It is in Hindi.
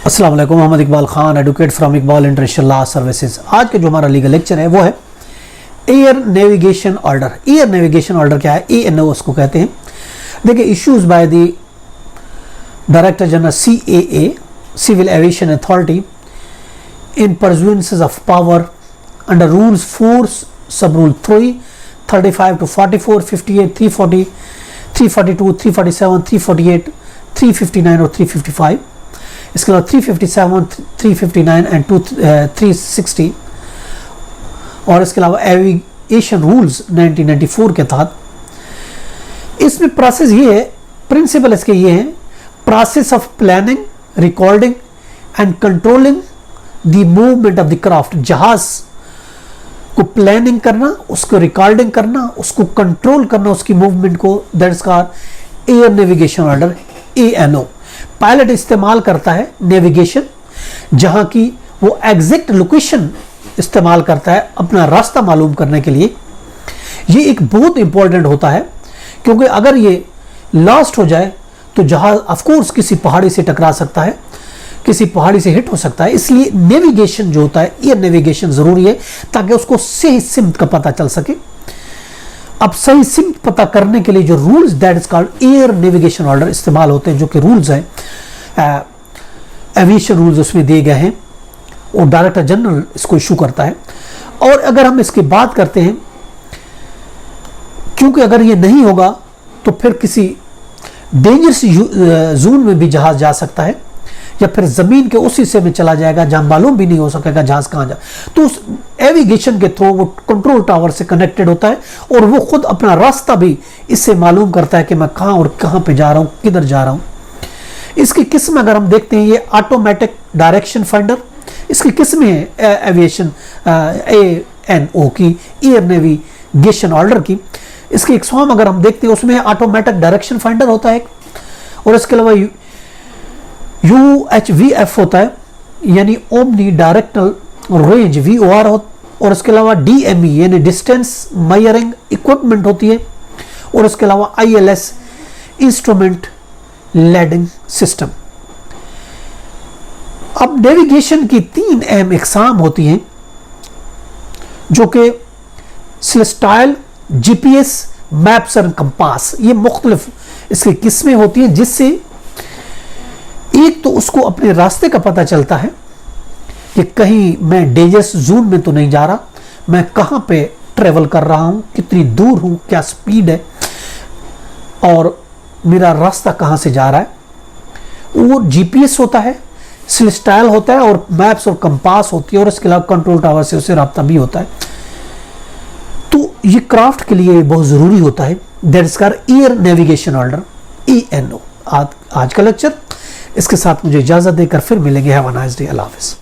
अस्सलाम वालेकुम, Mohammad Iqbal Khan, advocate from Iqbal international law services. आज के जो हमारा लीगल लेक्चर है वो है air navigation order. Air navigation order क्या है? ENO उसको कहते हैं। देखिए, issues by the director general CAA, civil aviation authority, in pursuance of power under rules 4 sub rule 3, 35 to 44, 58, 340, 342, 347, 348, 359 और 355। इसके अलावा 357, 359 एंड 360 और इसके अलावा एविएशन रूल्स 1994 के तहत। इसमें प्रोसेस ये है, प्रिंसिपल इसके ये हैं: process of planning, recording and controlling the movement of the craft. जहाज को प्लानिंग करना, उसको रिकॉर्डिंग करना, उसको कंट्रोल करना, उसकी मूवमेंट को, that is called air navigation order, ENO। Pilot इस्तेमाल करता है नेविगेशन, जहां की वो एग्जैक्ट लोकेशन इस्तेमाल करता है अपना रास्ता मालूम करने के लिए। ये एक बहुत इंपॉर्टेंट होता है, क्योंकि अगर ये लॉस्ट हो जाए तो जहाज ऑफकोर्स किसी पहाड़ी से टकरा सकता है, किसी पहाड़ी से हिट हो सकता है। इसलिए नेविगेशन जो होता है, एयर नेविगेशन जरूरी है ताकि उसको सही सिमत का पता चल सके। अब सही सिमत पता करने के लिए जो rules, that is called air navigation order, इस्तेमाल होते हैं, जो कि रूल्स हैं, एविएशन रूल्स उसमें दिए गए हैं और डायरेक्टर जनरल इसको इशू करता है। और अगर हम इसकी बात करते हैं, क्योंकि अगर ये नहीं होगा तो फिर किसी डेंजरस जोन में भी जहाज जा सकता है, या फिर जमीन के उस हिस्से में चला जाएगा जहां मालूम भी नहीं हो सकेगा जहाज कहां जा। तो उस एविगेशन के थ्रू वो कंट्रोल टावर से कनेक्टेड होता है और वो खुद अपना रास्ता भी इससे मालूम करता है कि मैं कहां और कहां पे जा रहा हूं, किधर जा रहा हूं। इसकी किस्म अगर हम देखते हैं, ये ऑटोमेटिक डायरेक्शन फाइंडर, इसकी किस्में है एविएशन ENO की, एयर नेविगेशन ऑर्डर की। इसकी इकसाम अगर हम देखते हैं, उसमें ऑटोमेटिक डायरेक्शन फाइंडर होता है और इसके अलावा UHVF होता है, यानी ओमनी डायरेक्टल रेंज VOR और इसके अलावा DME यानी डिस्टेंस मेजरिंग इक्विपमेंट होती है और इसके अलावा ILS इंस्ट्रूमेंट लैंडिंग सिस्टम। अब नेविगेशन की 3 अहम इकसाम होती हैं, जो कि सेलेस्टाइल, GPS, मैप्स और कंपास। ये मुख्तलिफ इसकी किस्में होती हैं, जिससे एक तो उसको अपने रास्ते का पता चलता है कि कहीं मैं डेंजरस जोन में तो नहीं जा रहा, मैं कहां पे ट्रेवल कर रहा हूं, कितनी दूर हूं, क्या स्पीड है और मेरा रास्ता कहां से जा रहा है। वो GPS होता है, सेलेस्टाइल होता है और मैप्स और कंपास होती है और इसके अलावा कंट्रोल टावर से उससे राब्ता भी होता है। तो ये क्राफ्ट के लिए बहुत जरूरी होता है, that is called air navigation order, ENO। आज का लेक्चर इसके साथ मुझे इजाजत देकर फिर मिलेंगे। Have a nice day. Allah हाफिज़।